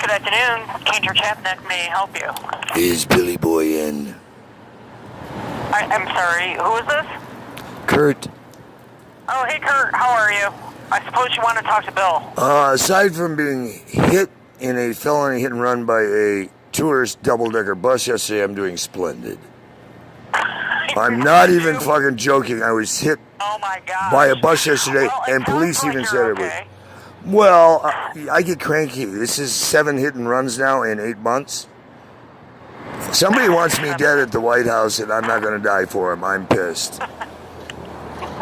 Good afternoon. Cantor Chapneck may help you. Is Billy Boy in? I'm sorry, who is this? Kurt. Oh, hey Kurt, how are you? I suppose you want to talk to Bill. Aside from being hit in a felony hit and run by a tourist double-decker bus yesterday, I'm doing splendid. I'm not even fucking joking. I was hit by a bus yesterday, and police even said it was. Well, I get cranky. This is 7 hit and runs now in 8 months. Somebody wants me dead at the White House, and I'm not going to die for him. I'm pissed.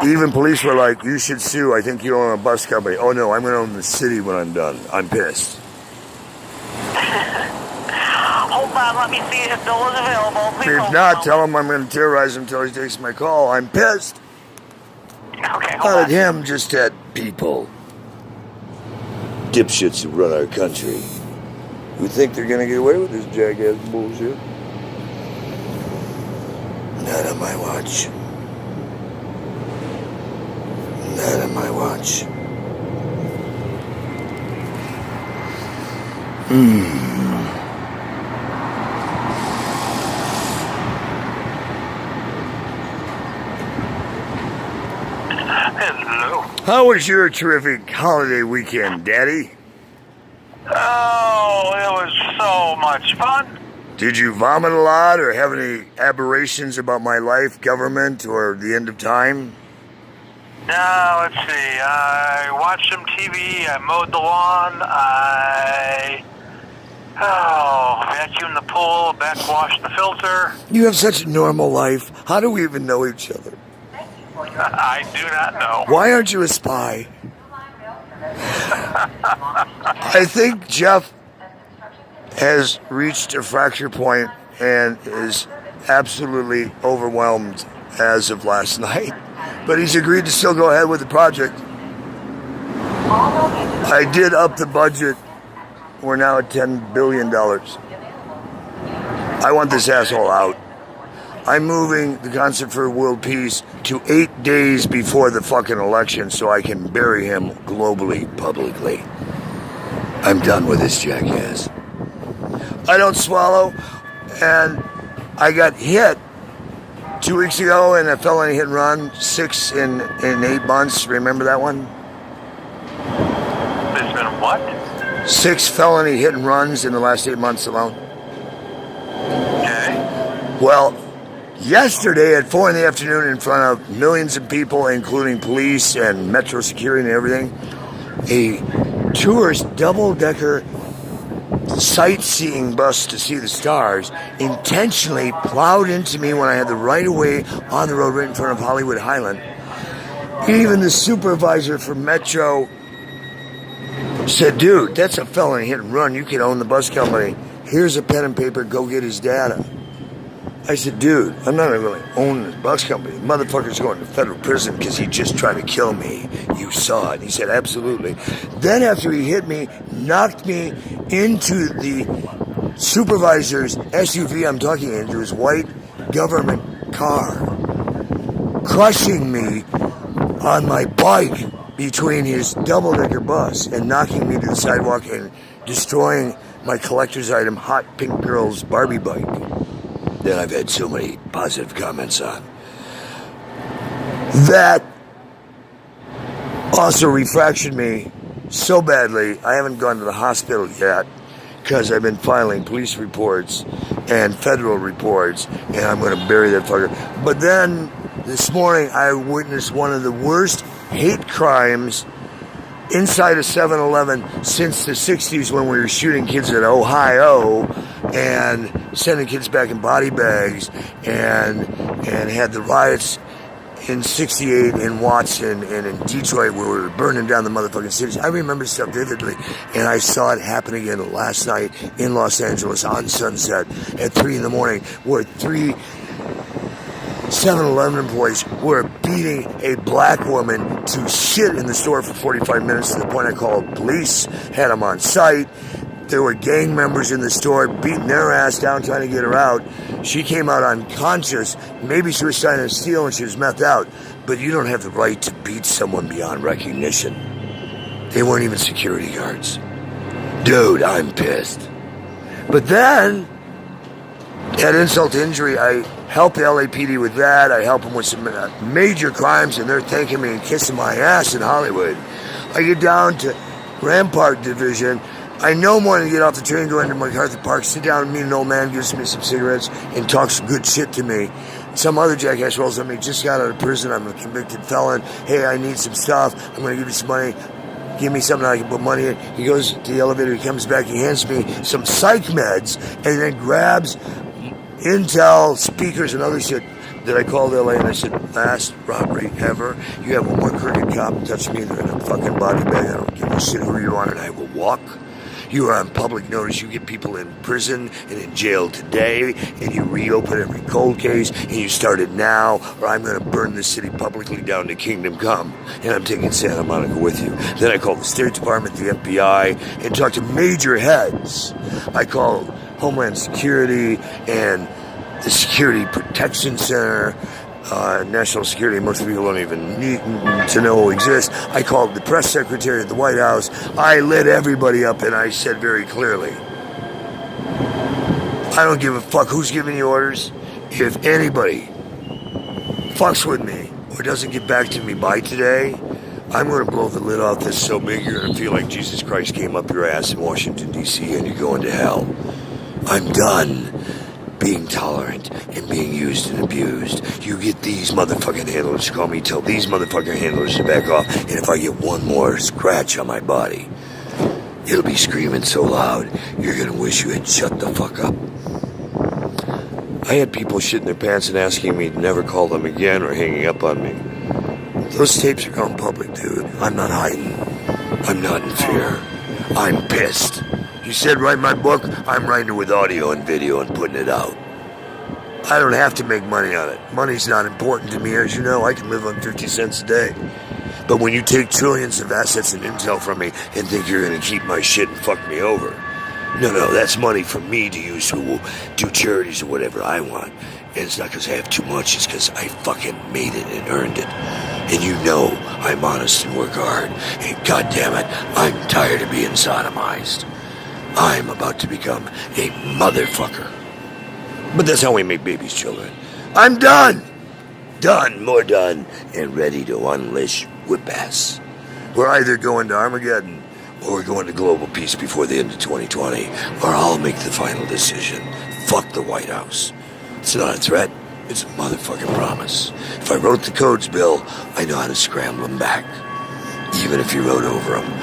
Even police were like, you should sue. I think you own a bus company. Oh, no, I'm going to own the city when I'm done. I'm pissed. Hold on, let me see if Bill is available. Please if not, tell him I'm going to terrorize him until he takes my call. I'm pissed. Okay, hold Not on. at him, just at people. Dipshits who run our country. Who think they're going to get away with this jackass bullshit. Not on my watch. Not on my watch. Hello. How was your terrific holiday weekend, Daddy? Oh, it was so much fun. Did you vomit a lot or have any aberrations about my life, government, or the end of time? Now, let's see. I watched some TV. I mowed the lawn. I vacuumed the pool, backwashed the filter. You have such a normal life. How do we even know each other? I do not know. Why aren't you a spy? I think Jeff has reached a fracture point and is absolutely overwhelmed as of last night. But he's agreed to still go ahead with the project. I did up the budget. We're now at $10 billion. I want this asshole out. I'm moving the Concert for World Peace to 8 days before the fucking election so I can bury him globally, publicly. I'm done with this jackass. I don't swallow, and I got hit 2 weeks ago in a felony hit and run, 6 in 8 months. Remember that one? There's been what? 6 felony hit and runs in the last 8 months alone. Okay. Well, yesterday at 4 in the afternoon in front of millions of people, including police and metro security and everything, a tourist double-decker sightseeing bus to see the stars intentionally plowed into me when I had the right-of-way on the road right in front of Hollywood Highland. Even the supervisor for Metro said, dude, that's a felony hit and run. You can own the bus company. Here's a pen and paper. Go get his data. I said, dude, I'm not going to own this bus company. The motherfucker's going to federal prison because he just tried to kill me. You saw it. He said, absolutely. Then after he hit me, knocked me into the supervisor's SUV, I'm talking into his white government car, crushing me on my bike between his double-decker bus and knocking me to the sidewalk and destroying my collector's item, Hot Pink Girl's Barbie bike. That I've had so many positive comments on. That also refractured me so badly, I haven't gone to the hospital yet because I've been filing police reports and federal reports, and I'm going to bury that fucker. But then this morning I witnessed one of the worst hate crimes inside a 7-Eleven since the 60s when we were shooting kids at Ohio and sending kids back in body bags and had the riots in 68 in Watson and in Detroit where we were burning down the motherfucking cities. I remember stuff vividly, and I saw it happen again last night in Los Angeles on Sunset at 3 in the morning where 3 7-Eleven employees were beating a black woman to shit in the store for 45 minutes to the point I called police, had them on site. There were gang members in the store beating their ass down trying to get her out. She came out unconscious. Maybe she was trying to steal and she was methed out. But you don't have the right to beat someone beyond recognition. They weren't even security guards. Dude, I'm pissed. But then, at insult to injury, I help the LAPD with that. I help them with some major crimes, and they're thanking me and kissing my ass in Hollywood. I get down to Rampart Division. I know more to get off the train, go into MacArthur Park, sit down and meet an old man, gives me some cigarettes, and talks good shit to me. Some other jackass rolls on me, just got out of prison, I'm a convicted felon. Hey, I need some stuff. I'm going to give you some money. Give me something I can put money in. He goes to the elevator, he comes back, he hands me some psych meds, and then grabs Intel, speakers, and other shit that I called LA, and I said, last robbery ever. You have one more crooked cop touch me, they're in a fucking body bag. I don't give a shit who you are, and I will walk. You are on public notice. You get people in prison and in jail today, and you reopen every cold case, and you start it now, or I'm going to burn this city publicly down to kingdom come, and I'm taking Santa Monica with you. Then I called the State Department, the FBI, and talked to major heads. I called Homeland Security and the Security Protection Center, national security, most people don't even need to know exists. I called the press secretary at the White House. I lit everybody up, and I said very clearly, I don't give a fuck who's giving you orders. If anybody fucks with me or doesn't get back to me by today, I'm going to blow the lid off this so big you're going to feel like Jesus Christ came up your ass in Washington, D.C., and you're going to hell. I'm done being tolerant and being used and abused. You get these motherfucking handlers to call me, tell these motherfucking handlers to back off, and if I get one more scratch on my body, it'll be screaming so loud, you're gonna wish you had shut the fuck up. I had people shitting their pants and asking me to never call them again or hanging up on me. Those tapes are going public, dude. I'm not hiding. I'm not in fear. I'm pissed. You said write my book, I'm writing it with audio and video and putting it out. I don't have to make money on it. Money's not important to me, as you know. I can live on 50 cents a day. But when you take trillions of assets and intel from me and think you're going to keep my shit and fuck me over, no, that's money for me to use to do charities or whatever I want. And it's not because I have too much, it's because I fucking made it and earned it. And you know I'm honest and work hard. And goddammit, I'm tired of being sodomized. I'm about to become a motherfucker. But that's how we make babies, children. I'm done. Done, more done, and ready to unleash whip-ass. We're either going to Armageddon or we're going to global peace before the end of 2020, or I'll make the final decision. Fuck the White House. It's not a threat. It's a motherfucking promise. If I wrote the codes, Bill, I know how to scramble them back. Even if you wrote over them,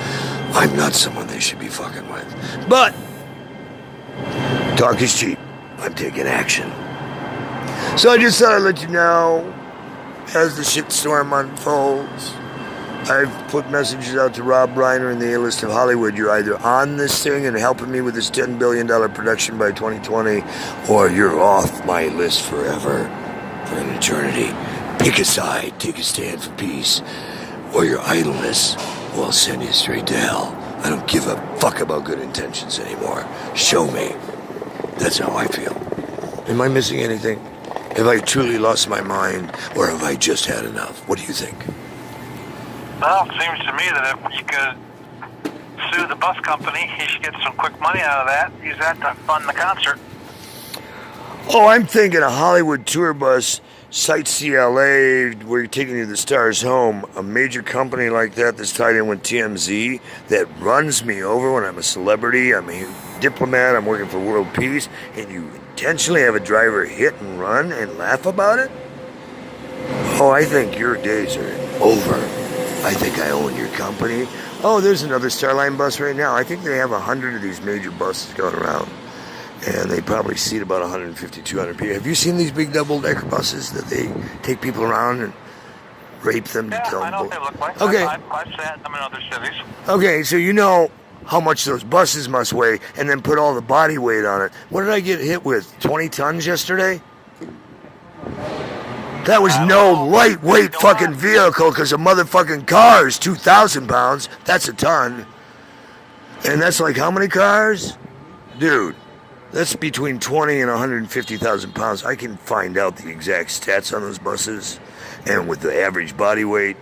I'm not someone they should be fucking with. But talk is cheap. I'm taking action. So I just thought I'd let you know as the shitstorm unfolds. I've put messages out to Rob Reiner in the A-list of Hollywood. You're either on this thing and helping me with this $10 billion production by 2020, or you're off my list forever, for an eternity. Pick a side, take a stand for peace, or your idleness will send you straight to hell. I don't give a fuck about good intentions anymore. Show me. That's how I feel. Am I missing anything? Have I truly lost my mind, or have I just had enough? What do you think? Well, it seems to me that if you could sue the bus company, you should get some quick money out of that. Use that to fund the concert. Oh, I'm thinking a Hollywood tour bus, Sights CLA, where you're taking you the stars home. A major company like that that's tied in with TMZ that runs me over when I'm a celebrity. I'm a diplomat. I'm working for world peace. And you intentionally have a driver hit and run and laugh about it? Oh, I think your days are over. I think I own your company. Oh, there's another Starline bus right now. I think they have 100 of these major buses going around. And they probably seat about 150, 200 people. Have you seen these big double-decker buses that they take people around and rape them to tell them? I know what they look like. Okay. I've sat in them in other cities. Okay, so you know how much those buses must weigh, and then put all the body weight on it. What did I get hit with? 20 tons yesterday? That was no lightweight fucking vehicle, because a motherfucking car is 2,000 pounds. That's a ton. And that's like how many cars? Dude, that's between 20 and 150,000 pounds. I can find out the exact stats on those buses. And with the average body weight,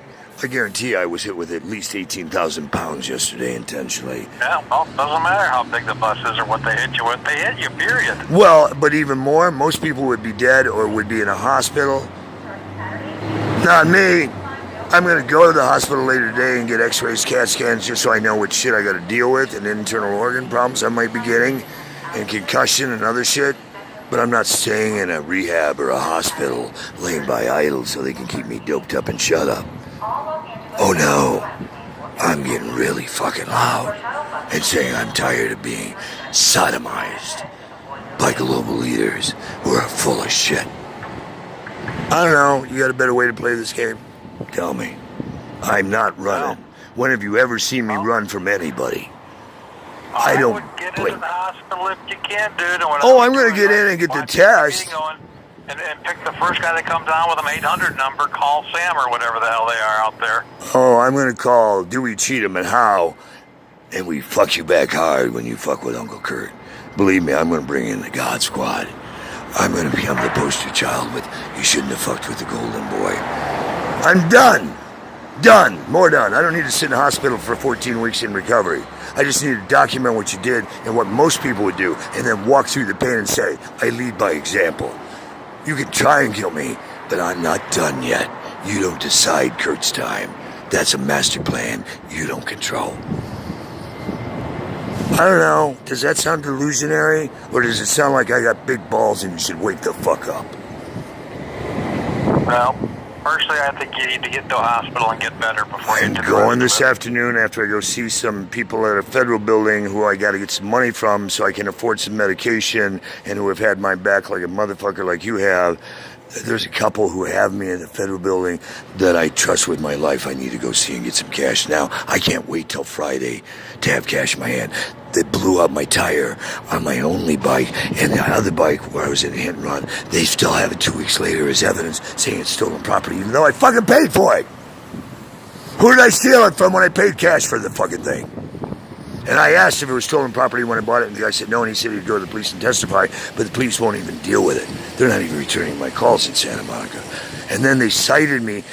I guarantee I was hit with at least 18,000 pounds yesterday intentionally. Yeah, well, doesn't matter how big the bus is or what they hit you with. They hit you, period. Well, but even more, most people would be dead or would be in a hospital. Not me. I'm going to go to the hospital later today and get x-rays, CAT scans, just so I know what shit I got to deal with and internal organ problems I might be getting and concussion and other shit. But I'm not staying in a rehab or a hospital laying by idle so they can keep me doped up and shut up. Oh no, I'm getting really fucking loud and saying I'm tired of being sodomized by global leaders who are full of shit. I don't know, you got a better way to play this game? Tell me. I'm not running. When have you ever seen me run from anybody? I don't would get into the hospital if you can, dude. I'm going to get in and get the test. And pick the first guy that comes on with an 800 number, call Sam or whatever the hell they are out there. Oh, I'm going to call Dewey Cheatham and Howe, and we fuck you back hard when you fuck with Uncle Kurt. Believe me, I'm going to bring in the God Squad. I'm going to become the poster child with you shouldn't have fucked with the golden boy. I'm done. Done. More done. I don't need to sit in the hospital for 14 weeks in recovery. I just need to document what you did and what most people would do, and then walk through the pain and say, I lead by example. You can try and kill me, but I'm not done yet. You don't decide Kurt's time. That's a master plan you don't control. I don't know. Does that sound delusionary? Or does it sound like I got big balls and you should wake the fuck up? Well, personally, I think you need to get to a hospital and get better before you I'm get to going this afternoon after I go see some people at a federal building who I got to get some money from so I can afford some medication and who have had my back like a motherfucker like you have. There's a couple who have me in the federal building that I trust with my life. I need to go see and get some cash now. I can't wait till Friday to have cash in my hand. They blew up my tire on my only bike, and the other bike where I was in a hit and run, they still have it 2 weeks later as evidence saying it's stolen property, even though I fucking paid for it. Who did I steal it from when I paid cash for the fucking thing? And I asked if it was stolen property when I bought it, and the guy said no, and he said he'd go to the police and testify, but the police won't even deal with it. They're not even returning my calls in Santa Monica. And then they cited me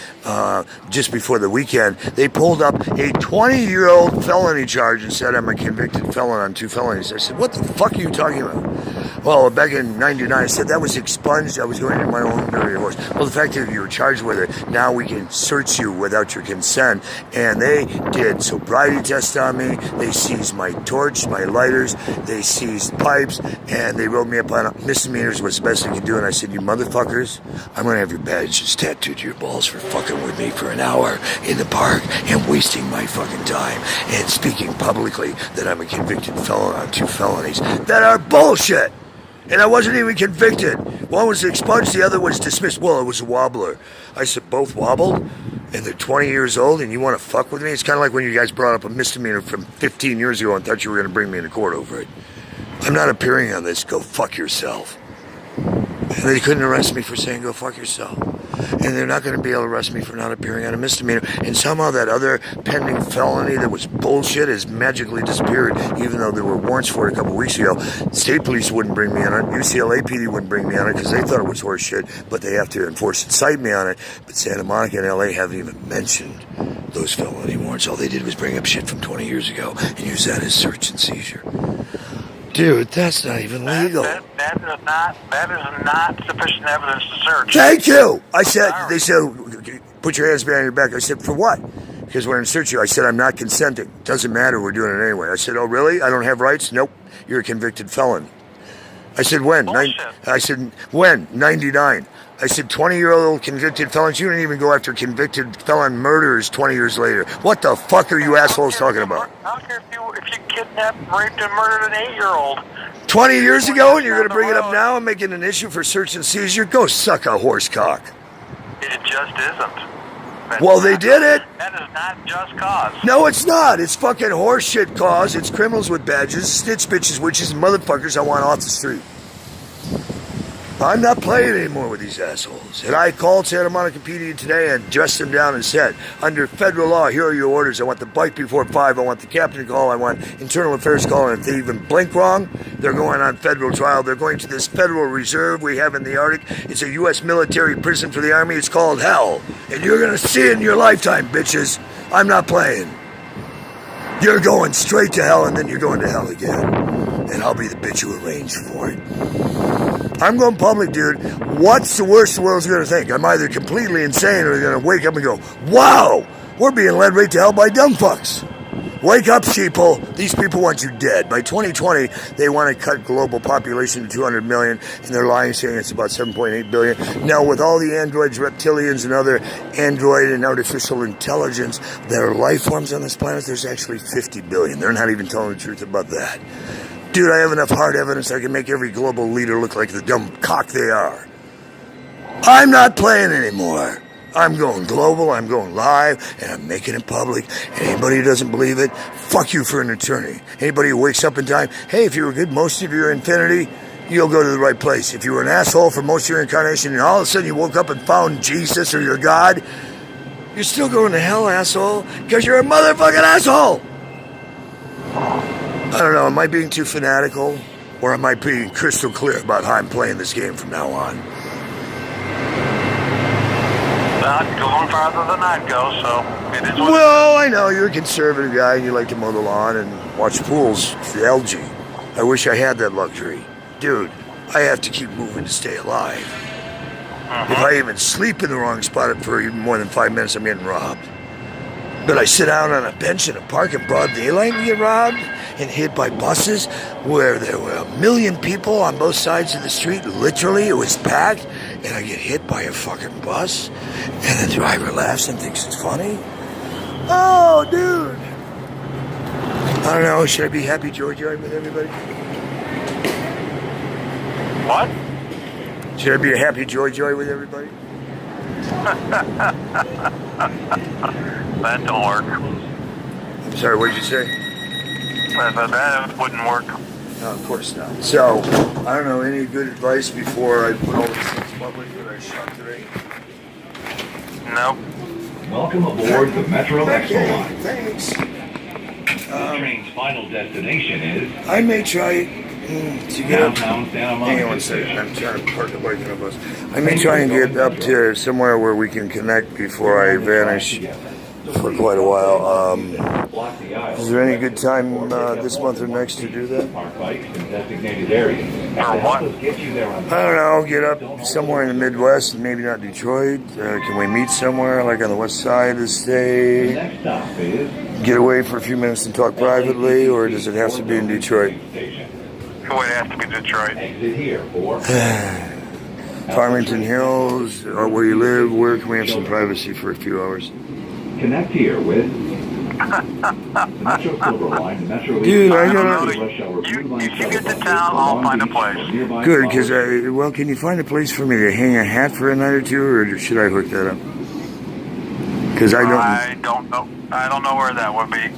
just before the weekend. They pulled up a 20-year-old felony charge and said I'm a convicted felon on 2 felonies. I said, what the fuck are you talking about? Well, back in 99, I said that was expunged. I was going to my own dirty horse. Well, the fact that you were charged with it, now we can search you without your consent. And they did sobriety tests on me. They seized my torch, my lighters. They seized pipes. And they wrote me up on misdemeanors, what's the best they could do. And I said, you motherfuckers, I'm going to have your badges tattooed to your balls for fucking with me for an hour in the park and wasting my fucking time and speaking publicly that I'm a convicted felon on 2 felonies that are bullshit. And I wasn't even convicted. One was expunged, the other was dismissed. Well, it was a wobbler. I said, both wobbled, and they're 20 years old, and you want to fuck with me? It's kind of like when you guys brought up a misdemeanor from 15 years ago and thought you were going to bring me into court over it. I'm not appearing on this. Go fuck yourself. And they couldn't arrest me for saying go fuck yourself. And they're not going to be able to arrest me for not appearing on a misdemeanor. And somehow that other pending felony that was bullshit has magically disappeared, even though there were warrants for it a couple weeks ago. State police wouldn't bring me on it. UCLA PD wouldn't bring me on it because they thought it was horse shit, but they have to enforce and cite me on it. But Santa Monica and LA haven't even mentioned those felony warrants. All they did was bring up shit from 20 years ago and use that as search and seizure. Dude, that's not even legal. That is not sufficient evidence to search. Thank you. I said, they said, put your hands behind your back. I said, for what? Because when I search you, I said, I'm not consenting. Doesn't matter. We're doing it anyway. I said, oh, really? I don't have rights? Nope. You're a convicted felon. I said, when? I said, when? 99. I said, 20-year-old convicted felons. You didn't even go after convicted felon murderers 20 years later. What the fuck are you assholes talking about? I don't care if you kidnapped, raped, and murdered an 8-year-old. 20 years ago, and you're going to bring it up now and make it an issue for search and seizure? Go suck a horse cock. It just isn't. Well, they did it. That is not just cause. No, it's not. It's fucking horseshit cause. It's criminals with badges, snitch bitches, witches, and motherfuckers I want off the street. I'm not playing anymore with these assholes. And I called Santa Monica PD today and dressed them down and said, under federal law, here are your orders. I want the bike before 5. I want the captain call. I want internal affairs call. And if they even blink wrong, they're going on federal trial. They're going to this Federal Reserve we have in the Arctic. It's a U.S. military prison for the Army. It's called hell. And you're going to see it in your lifetime, bitches. I'm not playing. You're going straight to hell, and then you're going to hell again. And I'll be the bitch who arranged for it. I'm going public, dude. What's the worst the world's going to think? I'm either completely insane or they're going to wake up and go, wow, we're being led right to hell by dumb fucks. Wake up, sheeple. These people want you dead. By 2020, they want to cut global population to 200 million, and they're lying, saying it's about 7.8 billion. Now, with all the androids, reptilians, and other android and artificial intelligence, there are life forms on this planet, there's actually 50 billion. They're not even telling the truth about that. Dude, I have enough hard evidence I can make every global leader look like the dumb cock they are. I'm not playing anymore. I'm going global, I'm going live, and I'm making it public. And anybody who doesn't believe it, fuck you for an attorney. Anybody who wakes up in time, hey, if you were good most of your infinity, you'll go to the right place. If you were an asshole for most of your incarnation, and all of a sudden you woke up and found Jesus or your God, you're still going to hell, asshole, because you're a motherfucking asshole. I don't know, am I being too fanatical? Or am I being crystal clear about how I'm playing this game from now on? Not going farther than I'd go, so it is what Well, I know you're a conservative guy and you like to mow the lawn and watch pools, the algae. I wish I had that luxury. Dude, I have to keep moving to stay alive. If I even sleep in the wrong spot for even more than 5 minutes, I'm getting robbed. But I sit down on a bench in a park in broad daylight and get robbed and hit by buses where there were 1 million people on both sides of the street. Literally, it was packed, and I get hit by a fucking bus, and the driver laughs and thinks it's funny. Oh, dude. I don't know. Should I be happy joy-joy with everybody? What? Should I be a happy joy-joy with everybody? That don't work. I'm sorry, what did you say? That wouldn't work. No, of course not. So, I don't know, any good advice before I put all these things public that I shot today? Nope. Welcome aboard the Metro Expo line. Thanks. The train's final destination is I may try to get up. downtown Santa Monica. Hang on one second. I'm trying to park the bike in a bus. I may try and get up to somewhere where we can connect before I vanish for quite a while. Is there any good time this month or next to do that? Park bikes in designated areas. For what? I don't know. Get up somewhere in the Midwest, maybe not Detroit. Can we meet somewhere, like on the west side of the The state? next stop is Get away for a few minutes and talk privately, or does it have to be in Detroit? station. It would have to be Detroit. Exit here for Farmington Hills, or where you live, where can we have some privacy for a few hours? connect here with Metro Silver Line, Metro. Dude, I I gotta- don't know. If you get to town, I'll find a place. Good, because well, can you find a place for me to hang a hat for a night or two, or should I hook that up? Because I don't. I don't know where that would be.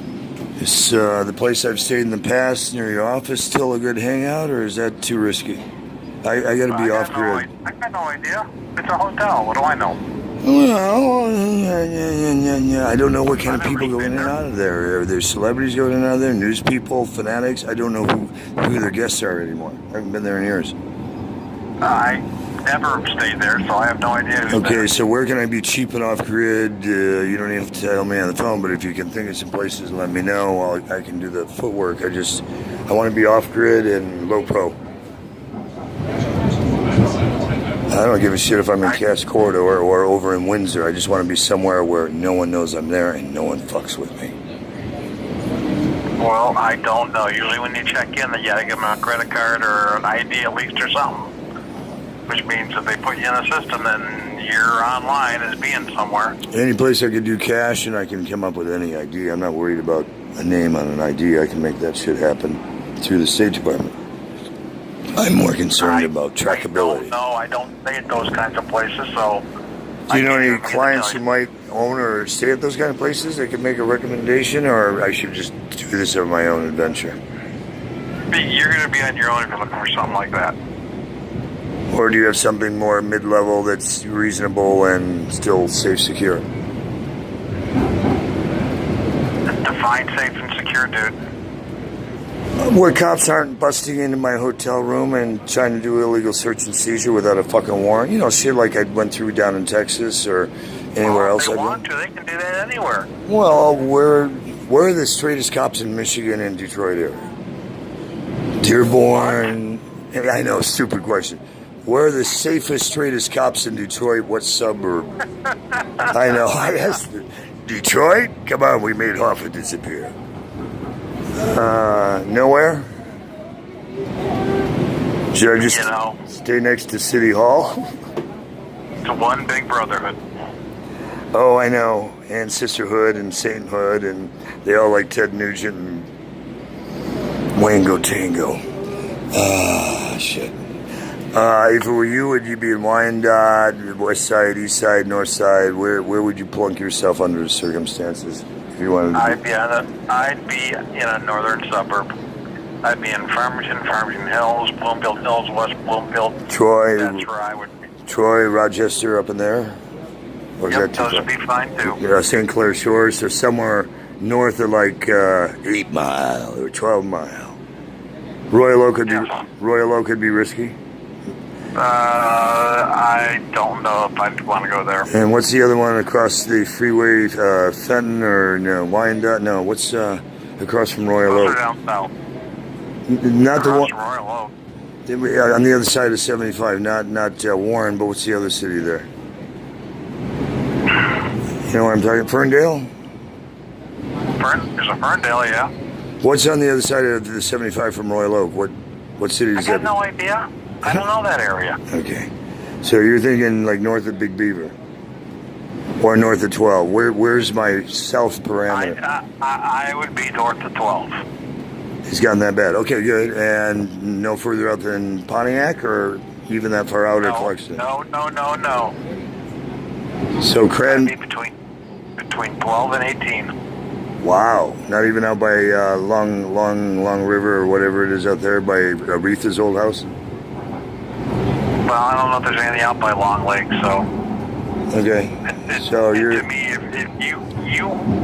Is the place I've stayed in the past near your office still a good hangout, or is that too risky? I gotta be off grid. I got no idea. It's a hotel. What do I know? Well, yeah. I don't know what kind of people go in and out of there. Are there celebrities going in and out of there? News people, fanatics? I don't know who their guests are anymore. I haven't been there in years. I never stayed there, so I have no idea who's Okay, there. so where can I be cheap and off grid? You don't even have to tell me on the phone, but if you can think of some places, let me know. I can do the footwork. I want to be off grid and low pro. I don't give a shit if I'm in Cass Corridor or over in Windsor. I just want to be somewhere where no one knows I'm there and no one fucks with me. Well, I don't know. Usually when you check in, you gotta give them a credit card or an ID at least or something. Which means if they put you in the system, then you're online as being somewhere. Any place I could do cash and I can come up with any ID. I'm not worried about a name on an ID. I can make that shit happen through the State Department. I'm more concerned about trackability. No, I don't stay at those kinds of places, so... Do you know any I can't clients tell who you. might own or stay at those kind of places that can make a recommendation, or I should just do this on my own adventure? You're going to be on your own if you're looking for something like that. Or do you have something more mid-level that's reasonable and still safe, secure? Define safe and secure, dude. Where cops aren't busting into my hotel room and trying to do illegal search and seizure without a fucking warrant. You know, shit like I went through down in Texas or anywhere else. If they want to, they can do that anywhere. Well, where are the straightest cops in Michigan and Detroit area? Dearborn. I know, stupid question. Where are the safest, straightest cops in Detroit? What suburb? I know. I asked Detroit? Come on, we made Hoffa disappear. Nowhere? Should I just stay next to City Hall? It's one big brotherhood. Oh, I know. And sisterhood and sainthood, and they all like Ted Nugent and Wango Tango. Shit. If it were you, would you be in Wyandotte, west side, east side, north side? Where would you plunk yourself under the circumstances if you wanted to? I'd be in a northern suburb. I'd be in Farmington Hills, Bloomfield Hills, West Bloomfield. Troy. That's where I would be. Troy, Rochester, up in there. Or is that too those far? would be fine too. Yeah, St. Clair Shores, so somewhere north of like 8 Mile or 12 Mile. Royal Oak could be risky. I don't know if I'd want to go there. And what's the other one across the freeway? Fenton or no, Wyandotte? No, what's across from Royal Those Oak? are down south. Not the Across one from Royal Oak. on the other side of 75. Not Warren, but what's the other city there? You know what I'm talking? Ferndale. There's a Ferndale, yeah. What's on the other side of the 75 from Royal Oak? What city I is that? got no idea. I don't know that area. Okay, so you're thinking like north of Big Beaver or north of 12. Where's my south parameter? I would be north of 12. It's gotten that bad. Okay, good. And no further out than Pontiac, or even that far out at Clarkston? No. So I'd be Cran. between 12 and 18. Wow, not even out by Long River or whatever it is out there by Aretha's old house. Well, I don't know if there's anything out by Long Lake, so. Okay, so you're. To me, if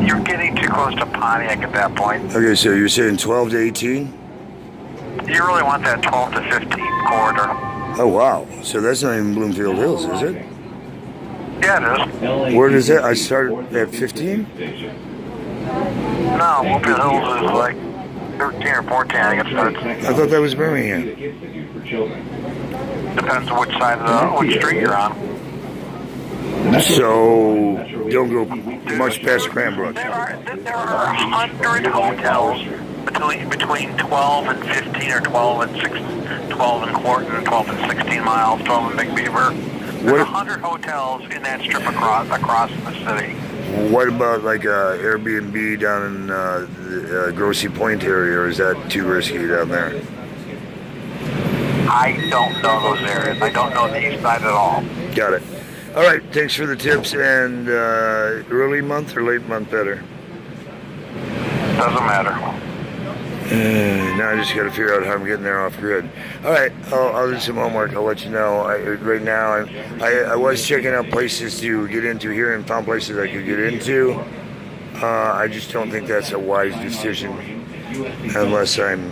you're getting too close to Pontiac at that point. Okay, so you're saying 12 to 18? You really want that 12 to 15 corridor. Oh wow, so that's not even Bloomfield Hills, is it? Yeah, it is. Where does it? I started at 15. No, Bloomfield Hills is like 13 or 14, I think it starts. I thought that was Birmingham. Depends on which side of which street you're on. So don't go much past Cranbrook. There are 100 hotels between 12 and 15 or 12 and 12 and Quarton, 12 and 16 miles, 12 and Big Beaver. There's 100 hotels in that strip across the city. What about like Airbnb down in the Gracie Point area, or is that too risky down there? I don't know those areas. I don't know the east side at all. Got it. All right, thanks for the tips. And early month or late month better? Doesn't matter. Now I just got to figure out how I'm getting there off grid. All right, I'll do some homework. I'll let you know. Right now, I was checking out places to get into here and found places I could get into. I just don't think that's a wise decision unless I'm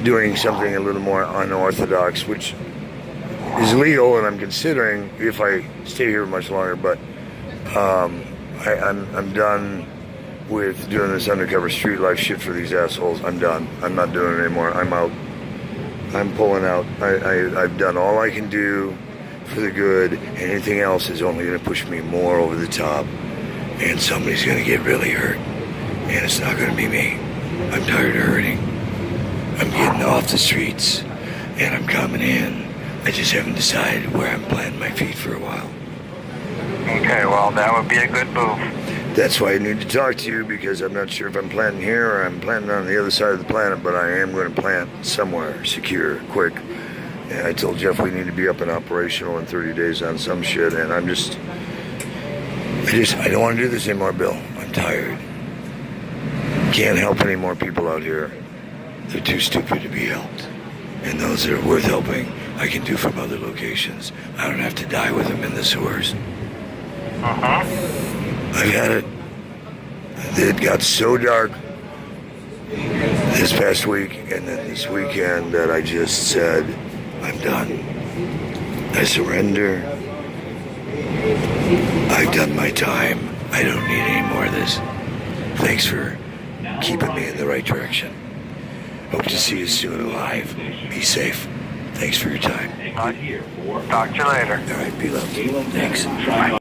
doing something a little more unorthodox, which is legal, and I'm considering if I stay here much longer. But I'm done with doing this undercover street life shit for these assholes. I'm done. I'm not doing it anymore. I'm out. I'm pulling out. I've done all I can do for the good. Anything else is only going to push me more over the top, and somebody's going to get really hurt, and it's not going to be me. I'm tired of hurting. I'm getting off the streets, and I'm coming in. I just haven't decided where I'm planting my feet for a while. Okay, well, that would be a good move. That's why I need to talk to you, because I'm not sure if I'm planting here or I'm planting on the other side of the planet, but I am going to plant somewhere secure, quick. And I told Jeff we need to be up and operational in 30 days on some shit, and I don't want to do this anymore, Bill. I'm tired. Can't help any more people out here. They're too stupid to be helped. And those that are worth helping I can do from other locations. I don't have to die with them in the sewers. I've had it. It got so dark this past week and then this weekend that I just said, I'm done. I surrender. I've done my time. I don't need any more of this. Thanks for keeping me in the right direction. Hope to see you soon alive. Be safe. Thanks for your time. Talk to you later. All right, be loved. Thanks. Bye.